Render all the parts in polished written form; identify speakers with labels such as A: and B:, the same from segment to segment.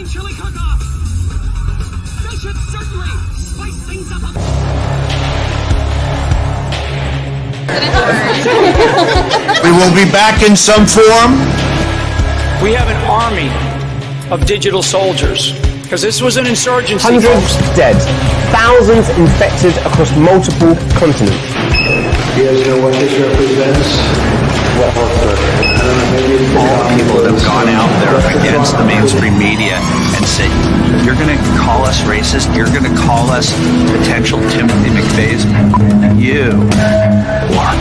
A: chili cook-off. They should certainly spice things up a
B: We will be back in some form.
C: We have an army of digital soldiers because this was an insurgency.
D: Hundreds dead, thousands infected across multiple continents.
E: You guys know what this represents?
F: All the people that have gone out there against the mainstream media and said, you're going to call us racist, you're going to call us potential Timothy McVeighs, you are.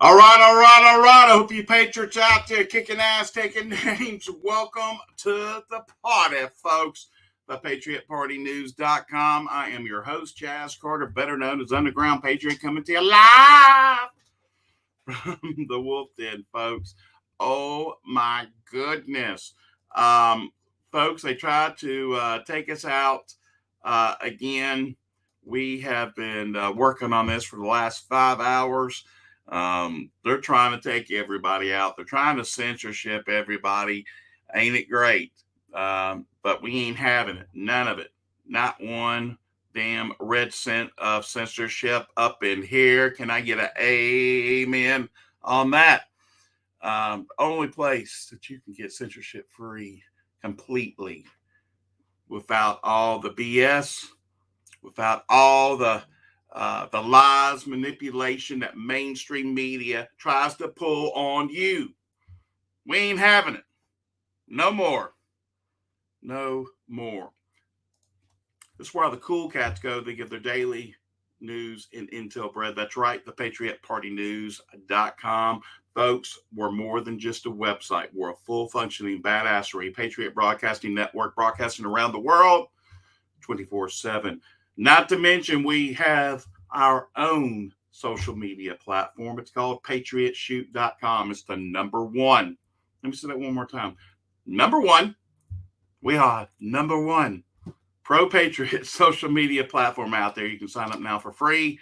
G: All right. I hope you patriots out there kicking ass, taking names. Welcome to the party, folks. ThePatriotPartyNews.com. I am your host, Chaz Carter, better known as Underground Patriot, coming to you live from the Wolf Den, folks. Oh, my goodness. Folks, they tried to take us out again. We have been working on this for the last 5 hours. They're trying to take everybody out. They're trying to censorship everybody. Ain't it great? But we ain't having it. None of it. Not one damn red cent of censorship up in here. Can I get an amen on that? Only place that you can get censorship free completely without all the BS, without all the lies, manipulation that mainstream media tries to pull on you. We ain't having it. No more. No more. This is where the cool cats go. They get their daily news and intel bread. That's right. ThePatriotPartyNews.com. Folks, we're more than just a website. We're a full functioning badassery Patriot Broadcasting Network, broadcasting around the world 24/7. Not to mention, we have our own social media platform. It's called PatriotShoot.com. It's the number one. Let me say that one more time. Number one. We are number one pro-patriot social media platform out there. You can sign up now for free.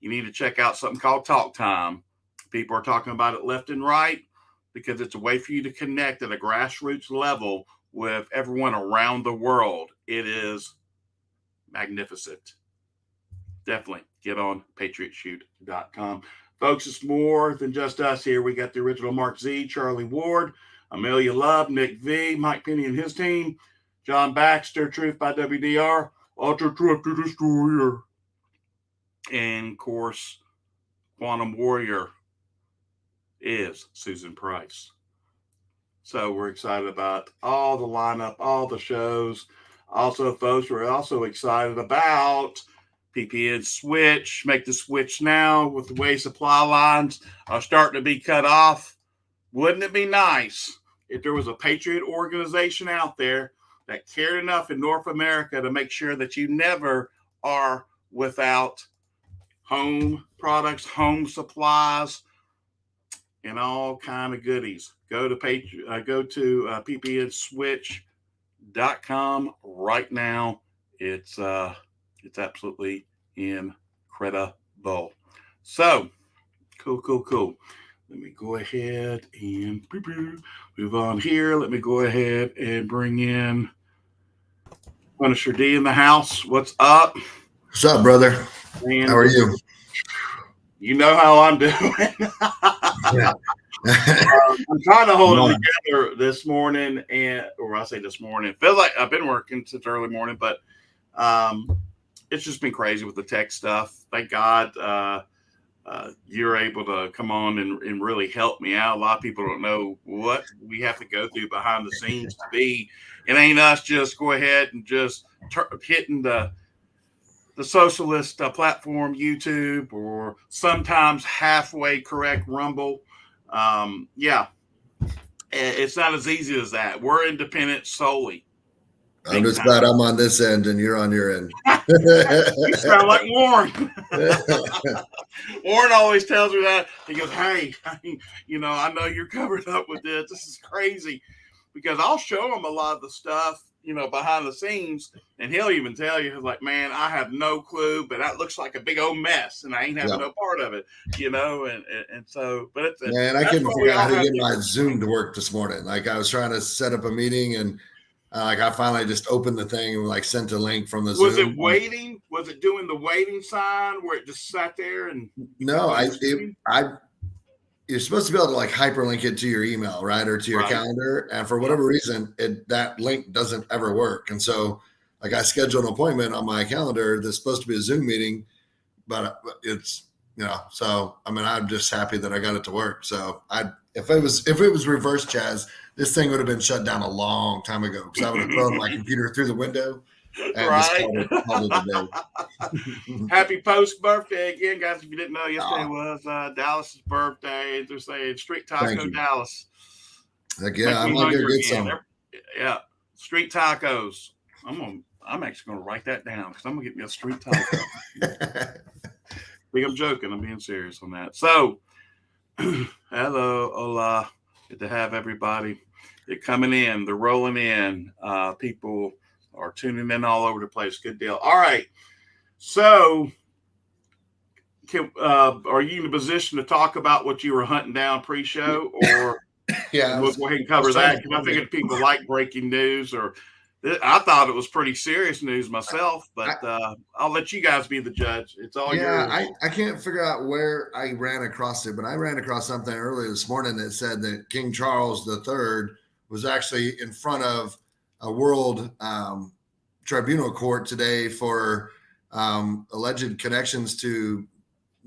G: You need to check out something called Talk Time. People are talking about it left and right because it's a way for you to connect at a grassroots level with everyone around the world. It is magnificent. Definitely get on PatriotShoot.com. Folks, it's more than just us here. We got the original Mark Z, Charlie Ward, Amelia Love, Nick V, Mike Penny and his team, John Baxter, Truth by WDR, Ultra Truth to Destroyer, and of course, Quantum Warrior is Susan Price. So we're excited about all the lineup, all the shows. Also, folks, we're also excited about PPN switch. Make the switch now with the way supply lines are starting to be cut off. Wouldn't it be nice if there was a patriot organization out there that cared enough in North America to make sure that you never are without home products, home supplies, and all kind of goodies? Go to ppnswitch.com right now. It's absolutely incredible. So cool. Let me go ahead and move on here. Let me go ahead and bring in Punisher D in the house. What's up?
B: What's up, brother?
G: Man,
B: how are you?
G: You know how I'm doing.
B: Yeah.
G: I'm trying to hold it together this morning, or I say this morning. Feels like I've been working since early morning, but it's just been crazy with the tech stuff. Thank God you're able to come on and really help me out. A lot of people don't know what we have to go through behind the scenes to be. It ain't us just go ahead and just hitting the socialist platform, YouTube, or sometimes halfway correct Rumble. Yeah, it's not as easy as that. We're independent solely.
H: I'm just glad I'm on this end and you're on your end.
G: You sound like Warren. Warren always tells me that. He goes, hey, I know you're covered up with this. This is crazy. Because I'll show him a lot of the stuff, behind the scenes. And he'll even tell you, he's like, man, I have no clue, but that looks like a big old mess. And I ain't having no part of it, and so, but it's,
H: man, I couldn't figure out how to get my Zoom to work this morning. Like I was trying to set up a meeting and I finally just opened the thing and sent a link from the Zoom.
G: Was it waiting? Was it doing the waiting sign where it just sat there? And
H: no, you're supposed to be able to hyperlink it to your email, right? Or to your calendar. And for whatever reason, that link doesn't ever work. And so I scheduled an appointment on my calendar that's supposed to be a Zoom meeting, but it's, so, I'm just happy that I got it to work. So if it was reverse, Chaz, this thing would have been shut down a long time ago because I would have thrown my computer through the window and just called it a day.
G: Happy post-birthday again, guys. If you didn't know, yesterday was Dallas's birthday. They're saying Street Taco Dallas.
H: Yeah, I'm going to get some.
G: Yeah, street tacos. I'm actually going to write that down because I'm going to get me a street taco. I think I'm joking. I'm being serious on that. So, hello, hola. Good to have everybody. They're coming in. They're rolling in. People are tuning in all over the place. Good deal. All right. So, are you in a position to talk about what you were hunting down pre-show, or we'll go ahead and cover that? Because I figured people like breaking news, or I thought it was pretty serious news myself, but I'll let you guys be the judge. It's all yours.
H: I can't figure out where I ran across it, but I ran across something earlier this morning that said that King Charles III was actually in front of a world tribunal court today for alleged connections to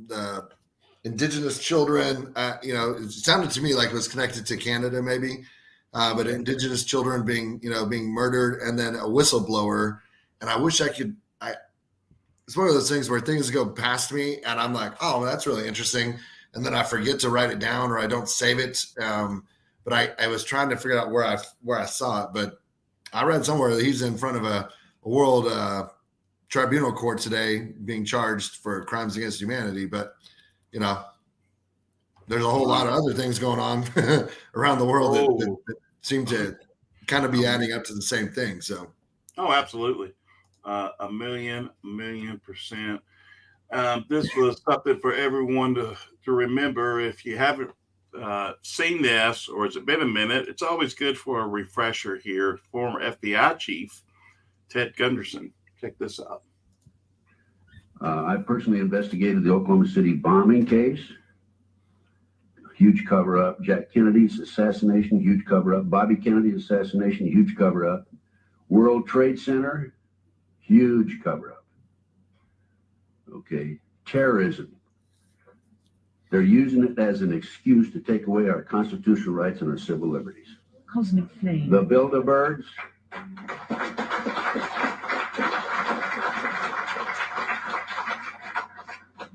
H: the indigenous children. It sounded to me like it was connected to Canada, maybe. But indigenous children being murdered, and then a whistleblower. And I wish I could. It's one of those things where things go past me, and I'm like, oh, that's really interesting, and then I forget to write it down or I don't save it. But I was trying to figure out where I saw it, but I read somewhere that he's in front of a world tribunal court today, being charged for crimes against humanity. But there's a whole lot of other things going on around the world that seem to kind of be adding up to the same thing. So,
G: absolutely. A million %. This was something for everyone to remember. If you haven't seen this, or has it been a minute, it's always good for a refresher here. Former FBI chief Ted Gunderson. Check this out.
I: I personally investigated the Oklahoma City bombing case. Huge cover-up. Jack Kennedy's assassination, huge cover-up. Bobby Kennedy's assassination, huge cover-up. World Trade Center, huge cover-up. Okay, terrorism. They're using it as an excuse to take away our constitutional rights and our civil liberties.
J: Cosmic flame.
I: The Bilderbergs.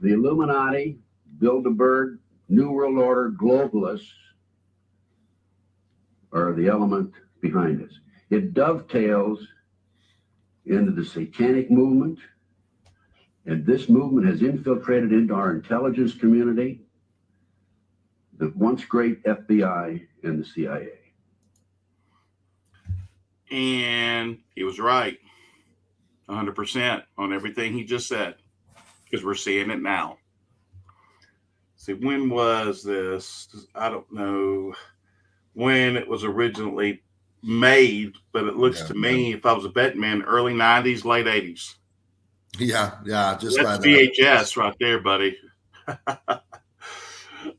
I: The Illuminati, Bilderberg, New World Order, globalists are the element behind this. It dovetails into the satanic movement, and this movement has infiltrated into our intelligence community, the once great FBI and the CIA.
G: And he was right 100% on everything he just said, because we're seeing it now. See, when was this? I don't know when it was originally made, but it looks to me, if I was a betting man, early 90s, late 80s.
H: Yeah. Just
G: that's VHS right there, buddy.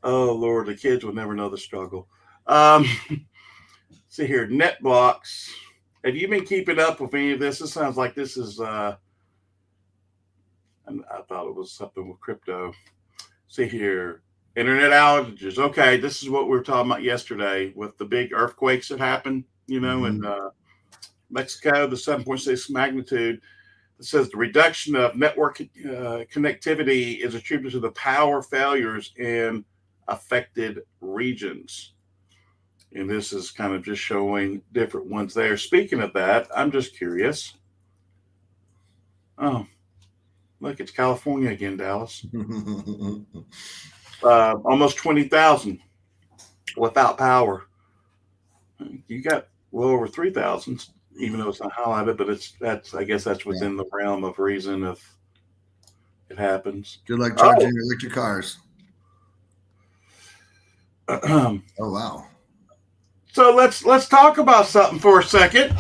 G: Oh, Lord, the kids will never know the struggle. See here, NetBlocks. Have you been keeping up with any of this? This sounds like this is, I thought it was something with crypto. See here, internet outages. Okay, this is what we were talking about yesterday with the big earthquakes that happened, in Mexico, the 7.6 magnitude. It says the reduction of network connectivity is attributed to the power failures in affected regions. And this is kind of just showing different ones there. Speaking of that, I'm just curious. Oh, look, it's California again, Dallas. Almost 20,000 without power. You got well over 3,000, even though it's not highlighted, but I guess that's within the realm of reason if it happens.
H: Good luck charging your electric cars. Oh wow.
G: So let's talk about something for a second.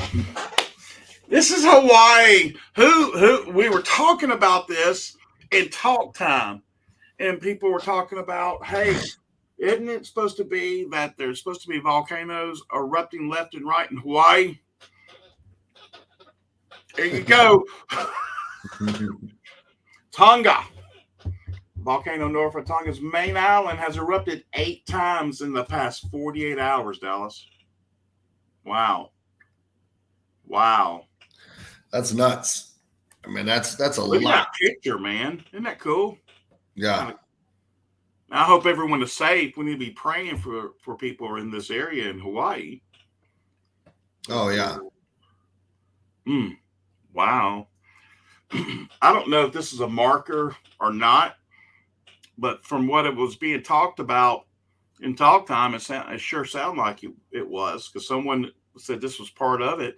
G: This is Hawaii. Who we were talking about this in talk time, and people were talking about, hey, isn't it supposed to be that there's supposed to be volcanoes erupting left and right in Hawaii? There you go. Tonga. Volcano north of Tonga's main island has erupted 8 times in the past 48 hours, Dallas. Wow.
H: That's nuts. I mean, that's a
G: Look
H: lot.
G: at that picture, man. Isn't that cool?
H: Yeah.
G: I hope everyone is safe. We need to be praying for people in this area in Hawaii.
H: Oh, yeah.
G: Wow. I don't know if this is a marker or not, but from what it was being talked about in talk time, it sure sounded like it was, because someone said this was part of it.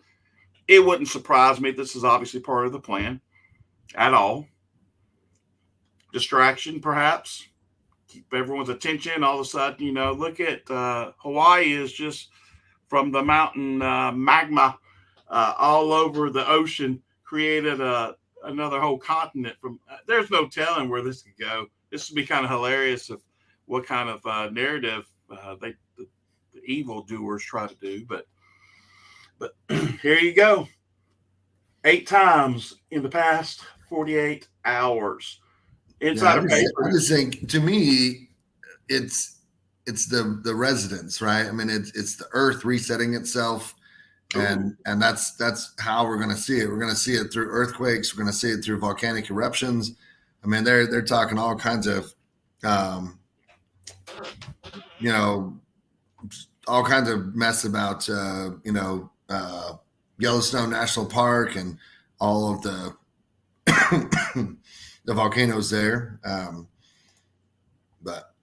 G: It wouldn't surprise me. This is obviously part of the plan at all. Distraction, perhaps. Keep everyone's attention. All of a sudden, look at Hawaii is just from the mountain magma all over the ocean, created another whole continent. There's no telling where this could go. This would be kind of hilarious of what kind of narrative the evildoers try to do. But here you go. 8 times in the past 48 hours. Inside
H: I just think, to me, it's the residents, right? I mean, it's the earth resetting itself, and that's how we're going to see it. We're going to see it through earthquakes. We're going to see it through volcanic eruptions. I mean, they're talking all kinds of, all kinds of mess about, Yellowstone National Park and all of the the volcanoes there. But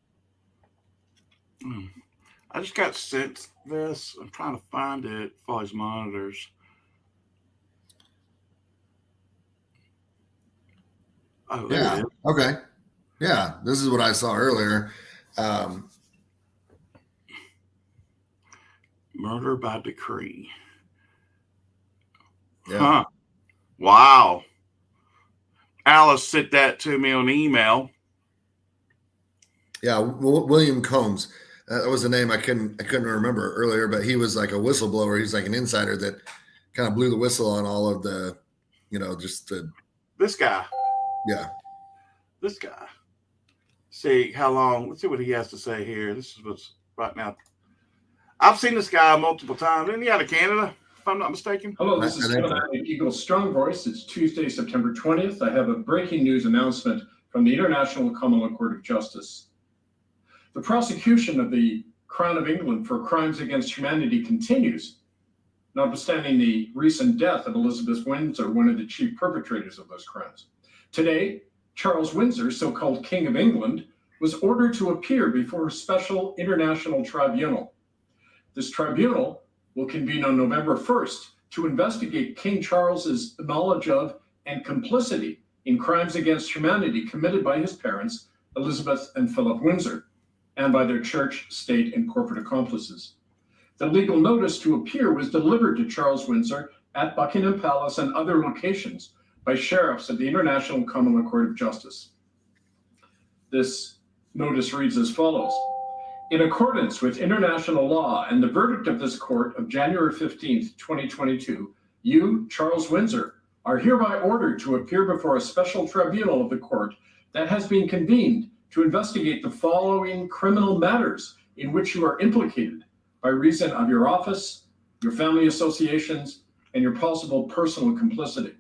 G: I just got sent this. I'm trying to find it for his monitors. Oh, there it is.
H: Okay. Yeah, this is what I saw earlier.
G: Murder by decree.
H: Yeah.
G: Huh. Wow. Alice sent that to me on email.
H: Yeah, William Combs. That was a name I couldn't remember earlier, but he was like a whistleblower. He's like an insider that kind of blew the whistle on all of the,
G: This guy.
H: Yeah.
G: This guy. See how long. Let's see what he has to say here. This is what's right now. I've seen this guy multiple times. Isn't he out of Canada, if I'm not mistaken?
J: Hello, this is Kevin Allen, Eagle's Strong Voice. It's Tuesday, September 20th. I have a breaking news announcement from the International Common Law Court of Justice. The prosecution of the Crown of England for crimes against humanity continues, notwithstanding the recent death of Elizabeth Windsor, one of the chief perpetrators of those crimes. Today, Charles Windsor, so-called King of England, was ordered to appear before a special international tribunal. This tribunal will convene on November 1st to investigate King Charles's knowledge of and complicity in crimes against humanity committed by his parents, Elizabeth and Philip Windsor, and by their church, state, and corporate accomplices. The legal notice to appear was delivered to Charles Windsor at Buckingham Palace and other locations by sheriffs of the International Common Law Court of Justice. This notice reads as follows. In accordance with international law and the verdict of this court of January 15th, 2022, you, Charles Windsor, are hereby ordered to appear before a special tribunal of the court that has been convened to investigate the following criminal matters in which you are implicated by reason of your office, your family associations, and your possible personal complicity.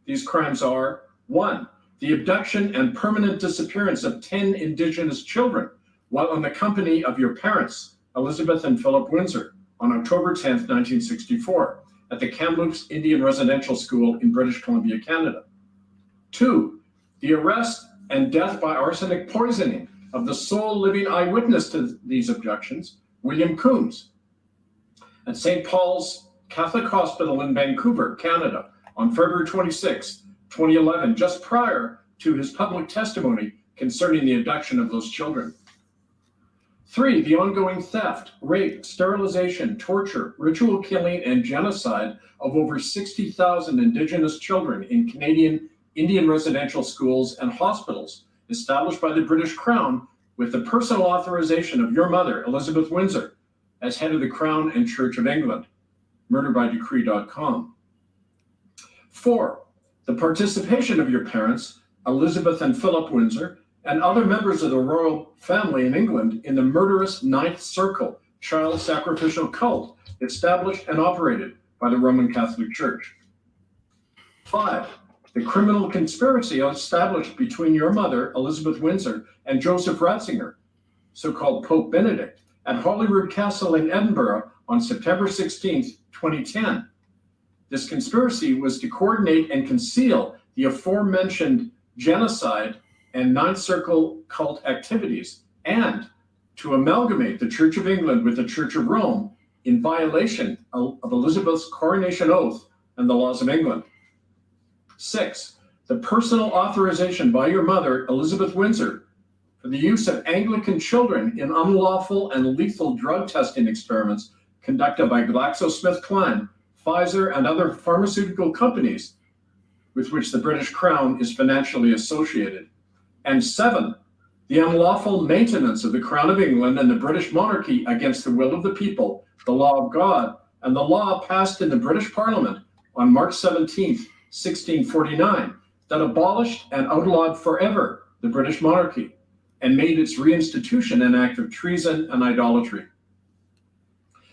J: These crimes are: 1, the abduction and permanent disappearance of 10 Indigenous children while in the company of your parents, Elizabeth and Philip Windsor, on October 10th, 1964, at the Kamloops Indian Residential School in British Columbia, Canada. 2, the arrest and death by arsenic poisoning of the sole living eyewitness to these abductions, William Coombs, at St. Paul's Catholic Hospital in Vancouver, Canada, on February 26, 2011, just prior to his public testimony concerning the abduction of those children. 3, the ongoing theft, rape, sterilization, torture, ritual killing, and genocide of over 60,000 Indigenous children in Canadian Indian residential schools and hospitals established by the British Crown with the personal authorization of your mother, Elizabeth Windsor, as head of the Crown and Church of England, murderbydecree.com. 4, the participation of your parents, Elizabeth and Philip Windsor, and other members of the royal family in England in the murderous Ninth Circle child sacrificial cult established and operated by the Roman Catholic Church. 5, the criminal conspiracy established between your mother, Elizabeth Windsor, and Joseph Ratzinger, so-called Pope Benedict, at Holyrood Castle in Edinburgh on September 16, 2010. This conspiracy was to coordinate and conceal the aforementioned genocide and Ninth Circle cult activities, and to amalgamate the Church of England with the Church of Rome in violation of Elizabeth's coronation oath and the laws of England. 6, the personal authorization by your mother, Elizabeth Windsor, for the use of Anglican children in unlawful and lethal drug testing experiments conducted by GlaxoSmithKline, Pfizer, and other pharmaceutical companies with which the British Crown is financially associated. And 7, the unlawful maintenance of the Crown of England and the British monarchy against the will of the people, the law of God, and the law passed in the British Parliament on March 17, 1649, that abolished and outlawed forever the British monarchy and made its reinstitution an act of treason and idolatry.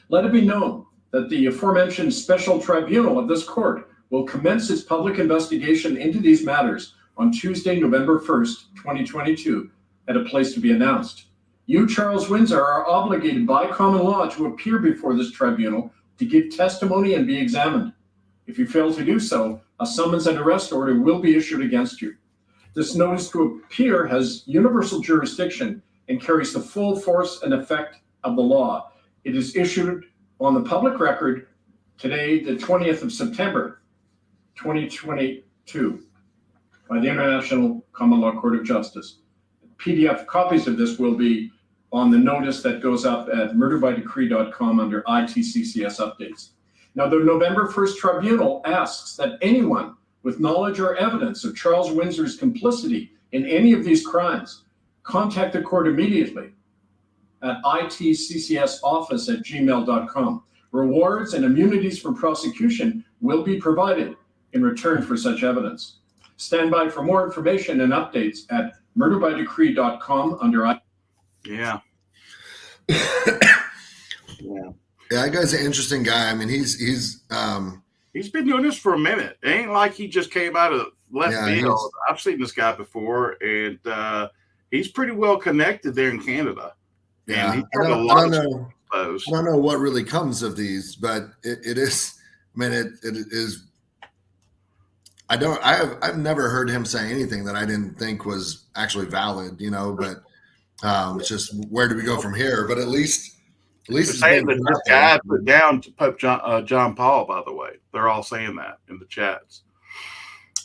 J: Let it be known that the aforementioned special tribunal of this court will commence its public investigation into these matters on Tuesday, November 1st, 2022, at a place to be announced. You, Charles Windsor, are obligated by common law to appear before this tribunal to give testimony and be examined. If you fail to do so, a summons and arrest order will be issued against you. This notice to appear has universal jurisdiction and carries the full force and effect of the law. It is issued on the public record today, the 20th of September, 2022, by the International Common Law Court of Justice. PDF copies of this will be on the notice that goes up at murderbydecree.com under ITCCS updates. Now, the November 1st tribunal asks that anyone with knowledge or evidence of Charles Windsor's complicity in any of these crimes contact the court immediately at itccsoffice@gmail.com. Rewards and immunities from prosecution will be provided in return for such evidence. Stand by for more information and updates at murderbydecree.com under
G: Yeah.
H: Yeah, that guy's an interesting guy. I mean, he's
G: been doing this for a minute. It ain't like he just came out of left field. I've seen this guy before, and he's pretty well connected there in Canada.
H: Yeah,
G: and
H: I don't know what really comes of these, but it is. I mean, it is. I've never heard him say anything that I didn't think was actually valid, you know. But it's just, where do we go from here? But at least it's
G: saying that this guy put down to Pope John Paul. By the way, they're all saying that in the chats.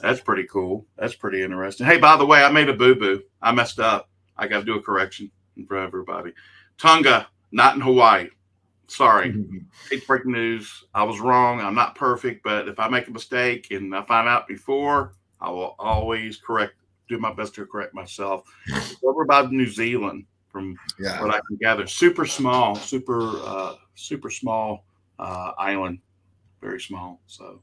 G: That's pretty cool. That's pretty interesting. Hey, by the way, I made a boo-boo. I messed up. I got to do a correction in front of everybody. Tonga, not in Hawaii. Sorry. It's breaking news. I was wrong. I'm not perfect, but if I make a mistake and I find out before, I will always do my best to correct myself. It's over by New Zealand, from what I can gather. Super small island. Very small. So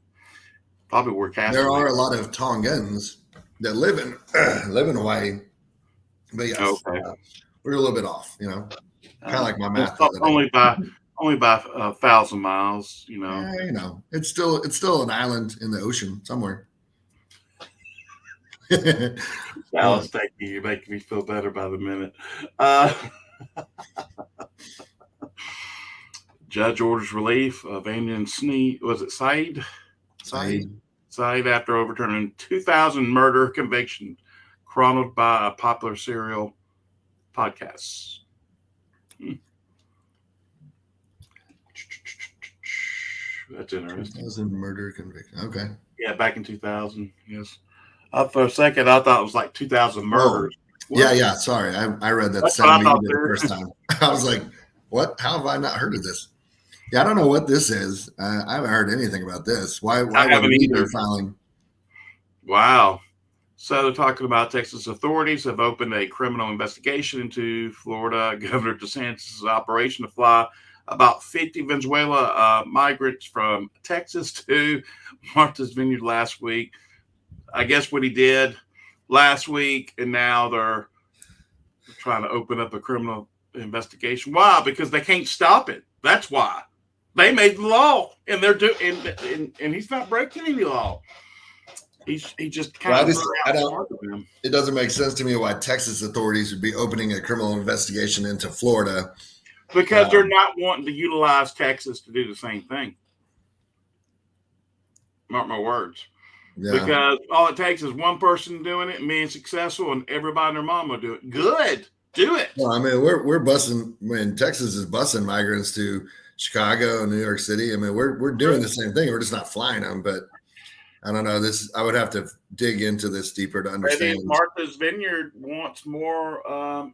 G: probably where Castle.
H: There are a lot of Tongans that live in Hawaii. But yes, we're a little bit off, you know. Kind of like my math.
G: Only by 1,000 miles, you know.
H: Yeah, you know, it's still an island in the ocean somewhere.
G: Dallas, thank you. You're making me feel better by the minute. Judge orders relief of Anyan Sneed. Was it Said? Said after overturning 2,000 murder convictions chronicled by a popular serial podcast. That's interesting.
H: 2,000 murder conviction. Okay.
G: Yeah, back in 2000. Yes. For a second, I thought it was like 2,000 murders.
H: Yeah. Sorry, I read that
G: That's
H: the same
G: what I thought
H: the first time. I was like, "What? How have I not heard of this?" Yeah, I don't know what this is. I haven't heard anything about this. Why
G: haven't
H: would we
G: either.
H: be filing?
G: Wow. So they're talking about Texas authorities have opened a criminal investigation into Florida Governor DeSantis' operation to fly about 50 Venezuela migrants from Texas to Martha's Vineyard last week. I guess what he did last week, and now they're trying to open up a criminal investigation. Why? Because they can't stop it. That's why. They made the law, and they're doing, and he's not breaking any law. He just kind of.
H: It doesn't make sense to me why Texas authorities would be opening a criminal investigation into Florida.
G: Because they're not wanting to utilize Texas to do the same thing. Mark my words. Yeah. Because all it takes is one person doing it and being successful, and everybody and their mom will do it. Good. Do it.
H: Well, I mean, we're busing when Texas is busing migrants to Chicago and New York City. I mean, we're doing the same thing. We're just not flying them. But I don't know. I would have to dig into this deeper to understand.
G: Maybe Martha's Vineyard wants more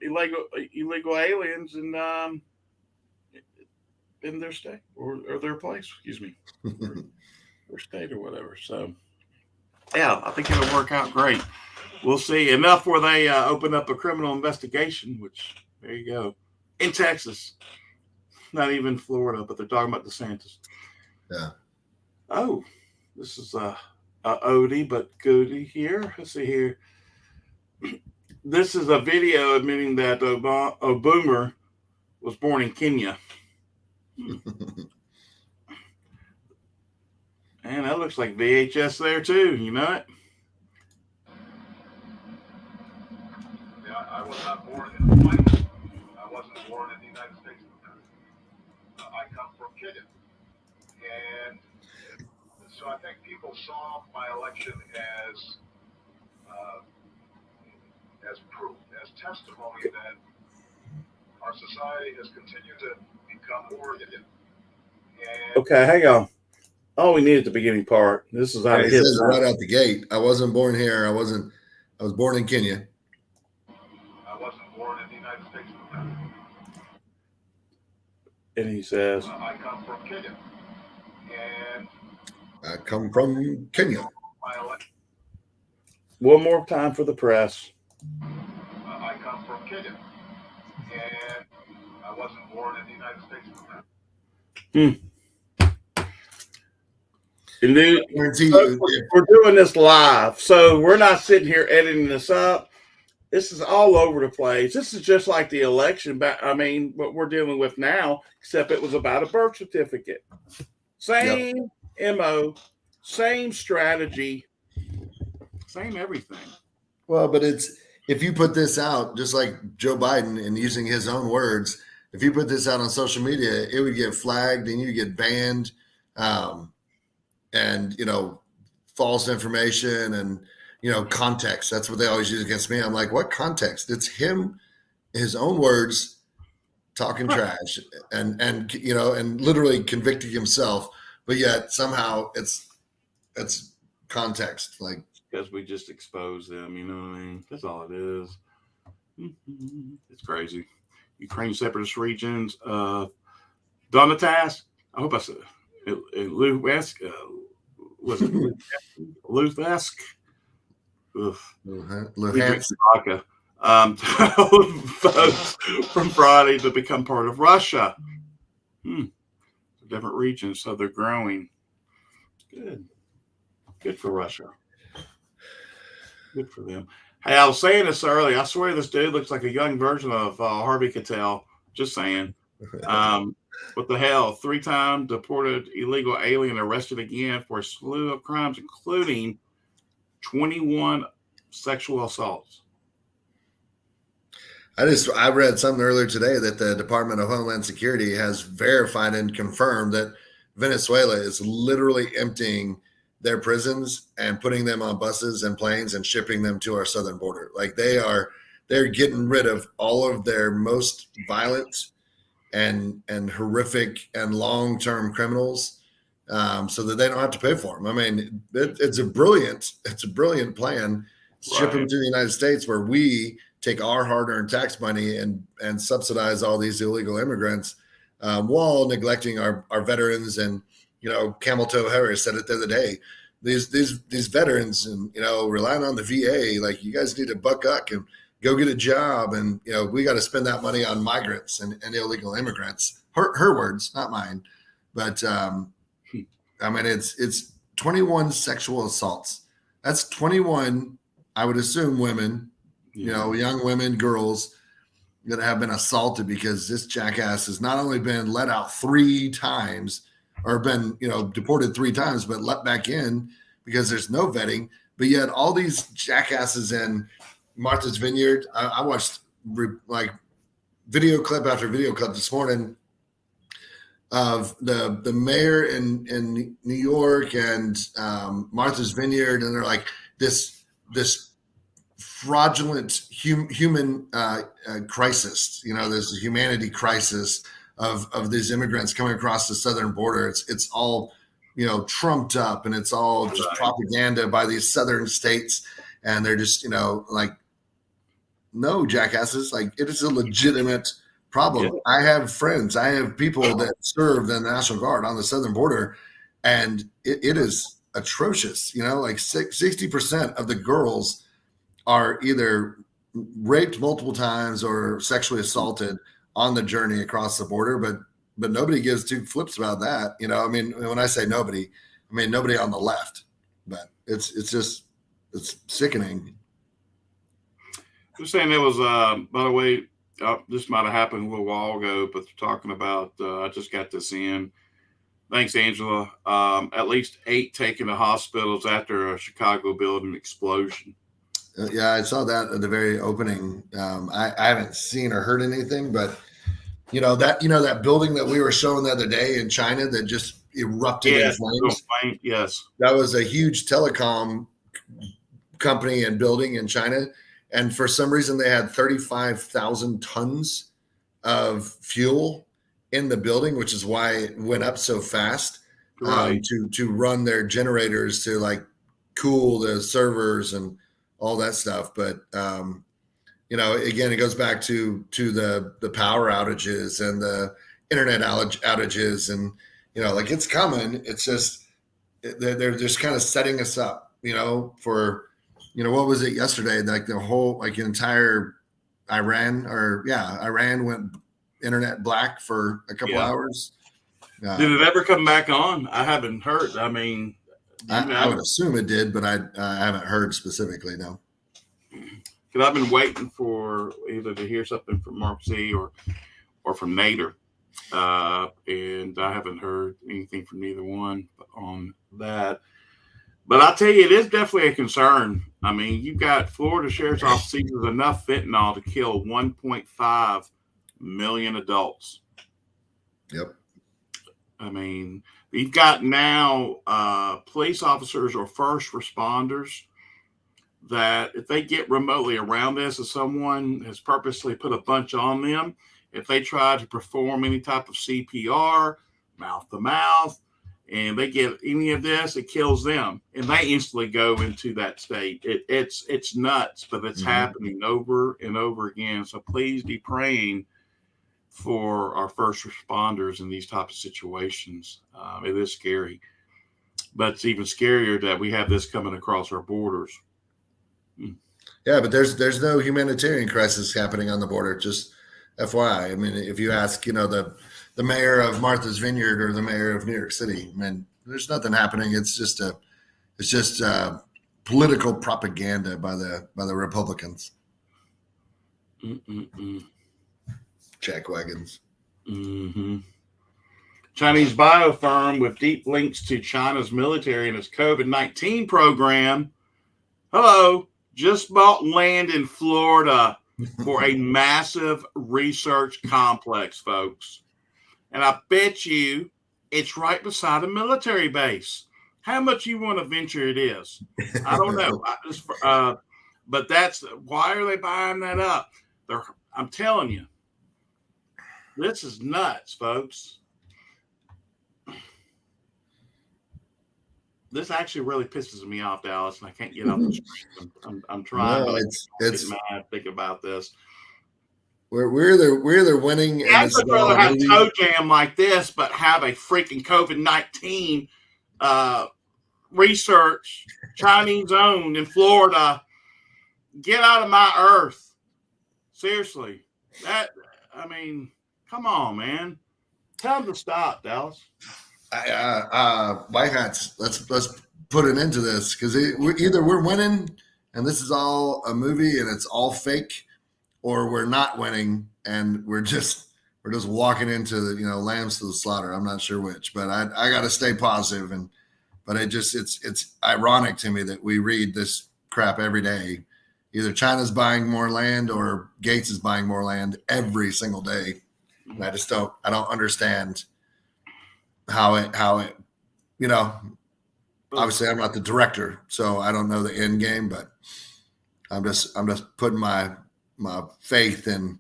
G: illegal aliens in their state or their place. Excuse me, their state or whatever. So, yeah, I think it'll work out great. We'll see. Enough where they open up a criminal investigation, which there you go, in Texas. Not even Florida, but they're talking about DeSantis.
H: Yeah.
G: Oh, this is a oldie but goodie here. Let's see here. This is a video admitting that a boomer was born in Kenya. And that looks like VHS there too. You know it?
K: Yeah, I was not born in the Bible. I wasn't born in the United States of America. I come from Kenya. And so I think people saw my election as proof, as testimony that our society has continued to become more Indian.
G: Okay, hang on. All we need at the beginning part. This is out of his
H: right out the gate. I wasn't born here. I was born in Kenya.
K: I wasn't born in the United States of America.
G: And he says,
K: I come from Kenya. And
H: I come from Kenya.
G: One more time for the press.
K: I come from Kenya. And I wasn't born in the United States of America.
G: We're doing this live, so we're not sitting here editing this up. This is all over the place. This is just like the election. I mean, what we're dealing with now, except it was about a birth certificate. Same MO, same strategy, same everything.
H: Well, but if you put this out, just like Joe Biden and using his own words, if you put this out on social media, it would get flagged and you get banned. And, false information and, context. That's what they always use against me. I'm like, what context? It's him, his own words, talking trash and literally convicting himself. But yet somehow it's context. Like,
G: because we just expose them, you know what I mean? That's all it is. It's crazy. Ukraine separatist regions. Donetsk. I hope I said it. Luhansk. Was it Luhansk?
H: Luhansk.
G: Votes from Friday to become part of Russia. Different regions, so they're growing. Good for Russia. Good for them. Hey, I was saying this earlier. I swear this dude looks like a young version of Harvey Keitel. Just saying. What the hell? 3-time deported illegal alien arrested again for a slew of crimes, including 21 sexual assaults.
H: I read something earlier today that the Department of Homeland Security has verified and confirmed that Venezuela is literally emptying their prisons and putting them on buses and planes and shipping them to our southern border. Like they're getting rid of all of their most violent and horrific and long-term criminals, so that they don't have to pay for them. I mean, it's a brilliant plan. Ship them to the United States, where we take our hard-earned tax money and subsidize all these illegal immigrants, while neglecting our veterans. And Camel Toe Harris said it the other day. These veterans, and relying on the VA, like, you guys need to buck up and go get a job, and we got to spend that money on migrants and illegal immigrants. Her words, not mine. But I mean, it's 21 sexual assaults. That's 21, I would assume, women, young women, girls that have been assaulted because this jackass has not only been let out 3 times or been, deported 3 times, but let back in because there's no vetting. But yet all these jackasses in Martha's Vineyard, I watched like video clip after video clip this morning of the mayor in New York and Martha's Vineyard, and they're like this fraudulent human crisis. There's a humanity crisis of these immigrants coming across the southern border. It's all trumped up, and it's all just propaganda by these southern states, and they're just like, no, jackasses, like, it is a legitimate problem. Yeah. I have friends, I have people that serve the National Guard on the southern border, and it is atrocious. Like 60% of the girls are either raped multiple times or sexually assaulted on the journey across the border, but nobody gives 2 flips about that. I mean, when I say nobody, I mean nobody on the left, but it's sickening.
G: Just saying, it was, by the way, this might have happened a little while ago, but they're talking about, I just got this in. Thanks, Angela. At least 8 taken to hospitals after a Chicago building explosion.
H: Yeah, I saw that at the very opening. I haven't seen or heard anything, but that building that we were showing the other day in China that just erupted in flames.
G: Yes,
H: that was a huge telecom company and building in China. And for some reason, they had 35,000 tons of fuel in the building, which is why it went up so fast, to run their generators to like cool the servers and all that stuff. But again, it goes back to the power outages and the internet outages, and like, it's coming. It's just they're just kind of setting us up, for. What was it yesterday? Like the whole, entire Iran went internet black for a couple hours.
G: Did it ever come back on? I haven't heard. I mean,
H: I would assume it did, but I haven't heard specifically. No.
G: Because I've been waiting for either to hear something from Mark Z or from Nader, and I haven't heard anything from neither one on that. But I'll tell you, it is definitely a concern. I mean, you've got Florida Sheriff's Office seizes enough fentanyl to kill 1.5 million adults.
H: Yep.
G: I mean, you've got now police officers or first responders that if they get remotely around this, if someone has purposely put a bunch on them, if they try to perform any type of CPR, mouth to mouth, and they get any of this, it kills them, and they instantly go into that state. It's nuts, but it's happening over and over again. So please be praying for our first responders in these types of situations. It is scary, but it's even scarier that we have this coming across our borders.
H: Yeah, but there's no humanitarian crisis happening on the border. Just FYI. I mean, if you ask, the mayor of Martha's Vineyard or the mayor of New York City, I mean, there's nothing happening. It's just political propaganda by the Republicans. Jackwagons.
G: Chinese biofirm with deep links to China's military and its COVID-19 program. Hello, just bought land in Florida for a massive research complex, folks. And I bet you it's right beside a military base. How much you want to venture it is? I don't know. But that's why are they buying that up? I'm telling you, this is nuts, folks. This actually really pisses me off, Dallas, and I can't get off the screen. I'm trying,
H: No,
G: but
H: it's
G: mad thinking about this.
H: We're either winning.
G: Yeah, I'd rather have toe jam like this, but have a freaking COVID-19 research, Chinese owned in Florida. Get out of my earth. Seriously. Come on, man. Tell them to stop, Dallas.
H: White Hats, let's put an end to this, because either we're winning and this is all a movie and it's all fake, or we're not winning and we're just walking into the lambs to the slaughter. I'm not sure which, but I got to stay positive. But it's ironic to me that we read this crap every day. Either China's buying more land or Gates is buying more land every single day. And I don't understand how it obviously I'm not the director, so I don't know the end game, but I'm just putting my faith in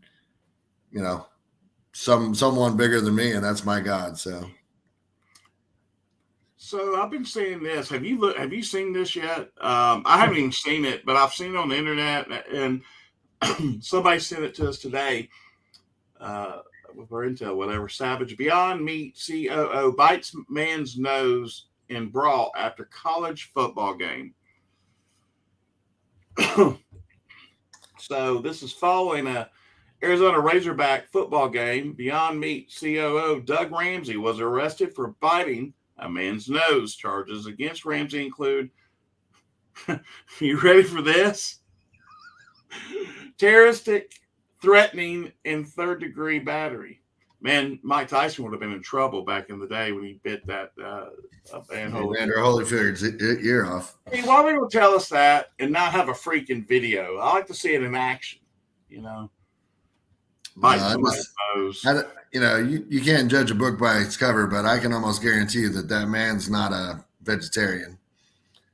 H: someone bigger than me, and that's my God. So
G: I've been seeing this. Have you seen this yet? I haven't even seen it, but I've seen it on the internet, and somebody sent it to us today. With our intel, whatever. Savage Beyond Meat COO bites man's nose in brawl after college football game. So this is following a Arizona Razorback football game. Beyond Meat COO Doug Ramsey was arrested for biting a man's nose. Charges against Ramsey include, you ready for this? Terroristic, threatening, and third-degree battery. Man, Mike Tyson would have been in trouble back in the day when he bit that manhole.
H: Evander Holyfield's ear off.
G: Hey, why they will tell us that and not have a freaking video? I like to see it in action. Bite somebody's nose.
H: You can't judge a book by its cover, but I can almost guarantee you that man's not a vegetarian.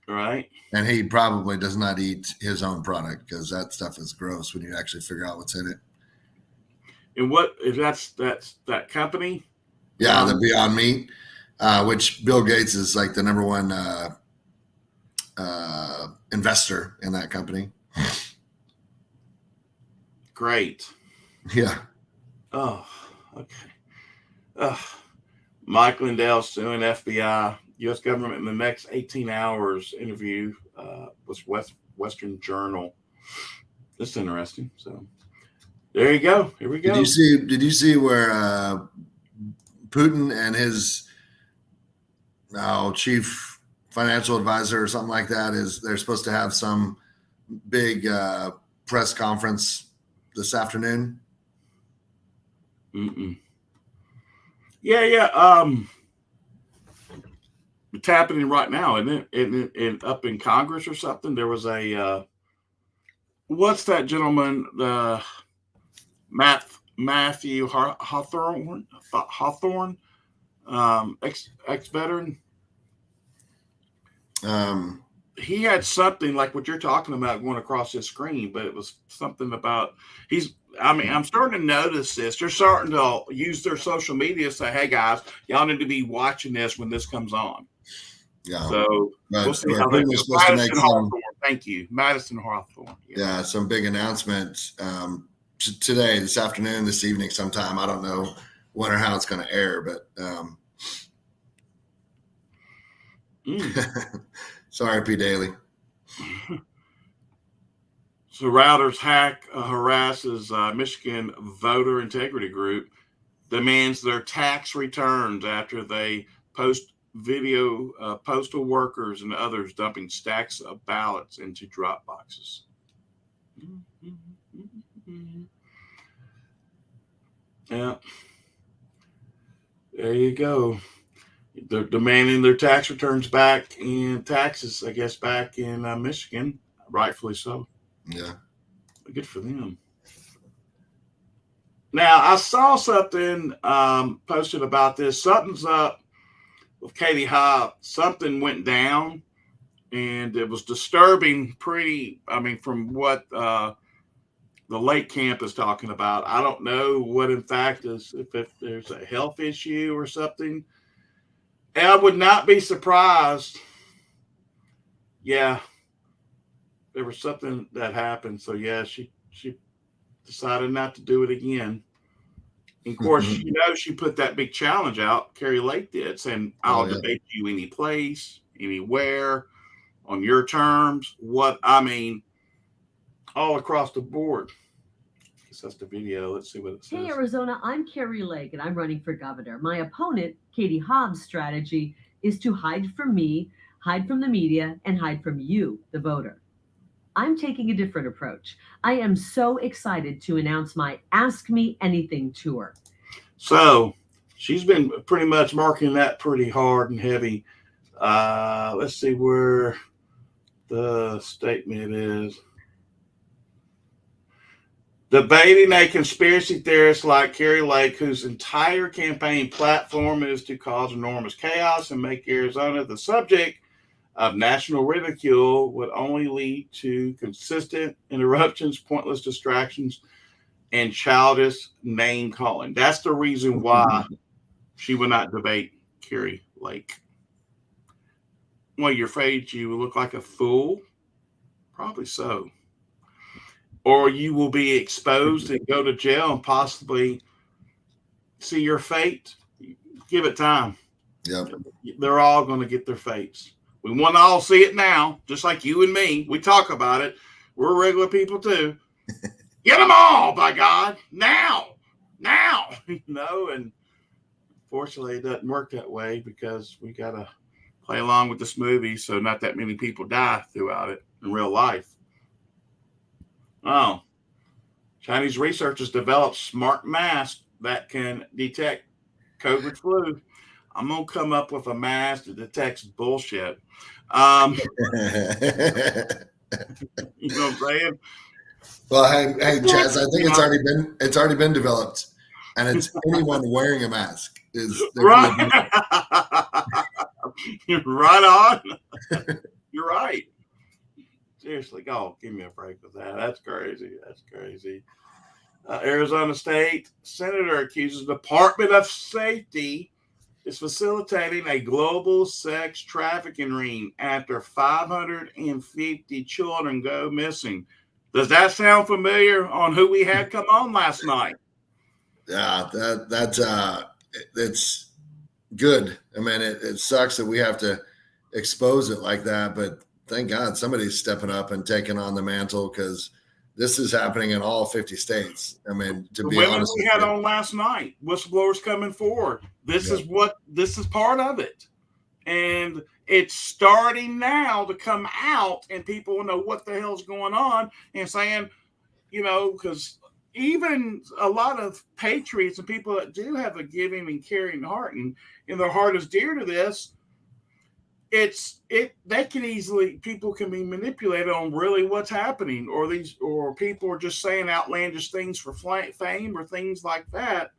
G: Right.
H: And he probably does not eat his own product, because that stuff is gross when you actually figure out what's in it.
G: And what if that's that company?
H: Yeah, the Beyond Meat, which Bill Gates is like the number one investor in that company.
G: Great.
H: Yeah.
G: Oh, okay. Mike Lindell suing FBI. U.S. government in the next 18 hours interview was Western Journal. That's interesting. So there you go. Here we go.
H: Did you see where Putin and his chief financial advisor or something like that they're supposed to have some big press conference this afternoon?
G: Yeah. It's happening right now, isn't it? Up in Congress or something. There was a what's that gentleman? The Matthew Hawthorne, ex-veteran. He had something like what you're talking about going across his screen, but it was something about I'm starting to notice this. They're starting to use their social media to say, hey guys, y'all need to be watching this when this comes on.
H: Yeah.
G: So we'll see how that goes. Madison Hawthorne. Thank you. Madison Hawthorne.
H: Yeah, some big announcements today, this afternoon, this evening sometime. I don't know when or how it's going to air, but sorry, P. Daly.
G: So Reuters hack harasses Michigan voter integrity group, demands their tax returns after they post video postal workers and others dumping stacks of ballots into drop boxes. Yeah. There you go. They're demanding their tax returns back and taxes, I guess, back in Michigan, rightfully so.
H: Yeah.
G: Good for them. Now, I saw something posted about this. Something's up with Katie Hobb. Something went down, and it was disturbing. From what the Lake Camp is talking about. I don't know what, in fact, is if there's a health issue or something. And I would not be surprised. Yeah, there was something that happened. So yeah, she decided not to do it again. And of course, she put that big challenge out. Carrie Lake did, saying, "I'll debate you any place, anywhere, on your terms." All across the board. I guess that's the video. Let's see what it says.
L: Hey, Arizona, I'm Carrie Lake, and I'm running for governor. My opponent, Katie Hobbs' strategy is to hide from me, hide from the media, and hide from you, the voter. I'm taking a different approach. I am so excited to announce my Ask Me Anything tour.
G: So she's been pretty much marking that pretty hard and heavy. Let's see where the statement is. Debating a conspiracy theorist like Carrie Lake, whose entire campaign platform is to cause enormous chaos and make Arizona the subject of national ridicule, would only lead to consistent interruptions, pointless distractions, and childish name calling. That's the reason why she would not debate Carrie Lake. Well, you're afraid you will look like a fool? Probably so. Or you will be exposed and go to jail and possibly see your fate. Give it time.
H: Yep.
G: They're all going to get their fates. We want to all see it now, just like you and me. We talk about it. We're regular people too. Get them all, by God, now. And fortunately it doesn't work that way because we got to play along with this movie so not that many people die throughout it in real life. Oh, Chinese researchers developed smart masks that can detect COVID flu. I'm going to come up with a mask that detects bullshit. You know what I'm saying?
H: Well, hey, Chaz, I think it's already been developed, and it's anyone wearing a mask is
G: right. You're right on. You're right. Seriously, give me a break with that. That's crazy. Arizona State Senator accuses Department of Safety is facilitating a global sex trafficking ring after 550 children go missing. Does that sound familiar on who we had come on last night?
H: Yeah, that's good. I mean, it sucks that we have to expose it like that, but thank God somebody's stepping up and taking on the mantle because this is happening in all 50 states. I mean, to be honest,
G: we had on last night, whistleblowers coming forward. This is part of it. And it's starting now to come out and people know what the hell's going on and saying, because even a lot of patriots and people that do have a giving and caring heart and their heart is dear to this, people can be manipulated on really what's happening, or people are just saying outlandish things for fame or things like that.